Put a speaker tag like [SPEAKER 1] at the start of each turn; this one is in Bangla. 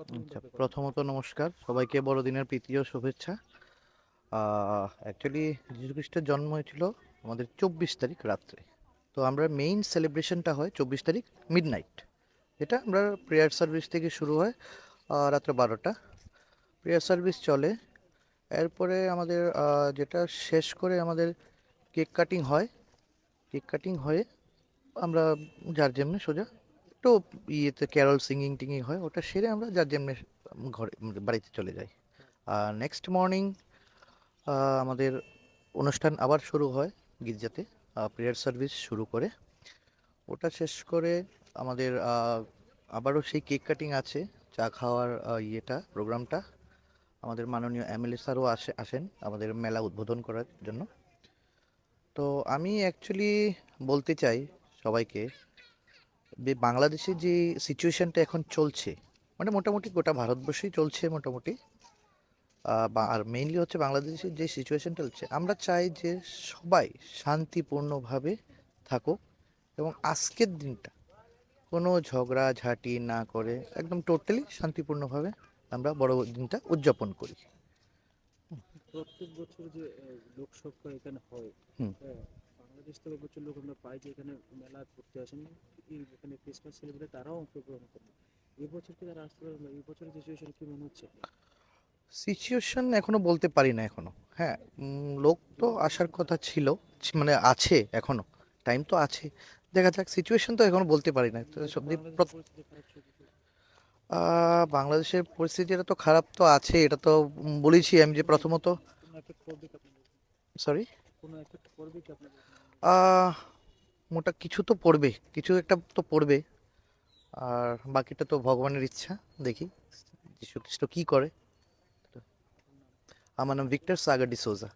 [SPEAKER 1] আচ্ছা, প্রথমত নমস্কার সবাইকে, বড়দিনের প্রীতি ও শুভেচ্ছা। অ্যাকচুয়ালি যীশু খ্রিস্টের জন্ম হয়েছিল আমাদের 24 তারিখ রাত্রে। তো আমরা মেইন সেলিব্রেশনটা হয় 24 তারিখ মিডনাইট, যেটা আমরা প্রেয়ার সার্ভিস থেকে শুরু হয় রাত্রে 12টা। প্রেয়ার সার্ভিস চলে, এরপরে আমাদের যেটা শেষ করে আমাদের কেক কাটিং হয়। কেক কাটিং হয়ে আমরা যার যেমনি সোজা একটু ইয়েতে ক্যারল সিঙ্গিং টিঙ্গিং হয়, ওটা সেরে আমরা যার যেমনি ঘরে বাড়িতে চলে যাই। আর নেক্সট মর্নিং আমাদের অনুষ্ঠান আবার শুরু হয় গির্জাতে, প্রেয়ার সার্ভিস শুরু করে ওটা শেষ করে আমাদের আবারও সেই কেক কাটিং আছে, চা খাওয়ার ইয়েটা প্রোগ্রামটা। আমাদের মাননীয় এমএলএ স্যারও আসেন আমাদের মেলা উদ্বোধন করার জন্য। তো আমি অ্যাকচুয়ালি বলতে চাই সবাইকে, বাংলাদেশে যে সিচুয়েশনটা এখন চলছে, মানে মোটামুটি গোটা ভারতবর্ষেই চলছে মোটামুটি, আর মেইনলি হচ্ছে বাংলাদেশের যে সিচুয়েশনটা চলছে, আমরা চাই যে সবাই শান্তিপূর্ণভাবে থাকুক এবং আজকের দিনটা কোনো ঝগড়াঝাটি না করে একদম টোটালি শান্তিপূর্ণভাবে আমরা বড় দিনটা উদযাপন করি।
[SPEAKER 2] প্রত্যেক বছর যে লোকসভা এখানে হয়,
[SPEAKER 1] হুম।
[SPEAKER 2] হ্যাঁ, বাংলাদেশ থেকে প্রচুর লোক আমরা পাই যে এখানে মেলা করতে আসেন, এখানে ক্রিসমাস সেলিব্রেট তারাও অংশগ্রহণ করেন। এই বছর কি তারা আসতে পারবে না? এই বছরের সিচুয়েশন কি মনে হচ্ছে আপনার?
[SPEAKER 1] সিচুয়েশন এখনো বলতে পারি না এখনো। হ্যাঁ, লোক তো আসার কথা ছিল, মানে আছে এখনো, টাইম তো আছে। দেখা যাক, সিচুয়েশন তো এখনো বলতে পারি না তো
[SPEAKER 2] যেহেতু
[SPEAKER 1] সব
[SPEAKER 2] বাংলাদেশের পরিস্থিতি খারাপ চলছে,
[SPEAKER 1] বাংলাদেশের পরিস্থিতিটা তো খারাপ তো আছে, এটা তো বলেছি আমি যে
[SPEAKER 2] কোনো
[SPEAKER 1] প্রথমত।
[SPEAKER 2] কোনো এফেক্ট করবে কি আপনাদের উপর?
[SPEAKER 1] সরি।
[SPEAKER 2] কোনো এফেক্ট করবে কি আপনাদের এখানে
[SPEAKER 1] আহ মোটা কিছু তো পড়বে, কিছু একটা তো পড়বে। আর বাকিটা তো ভগবানের ইচ্ছা, দেখি যীশু খ্রিস্ট কি করে। আমার নাম ভিক্টর সাগা ডিসোজা।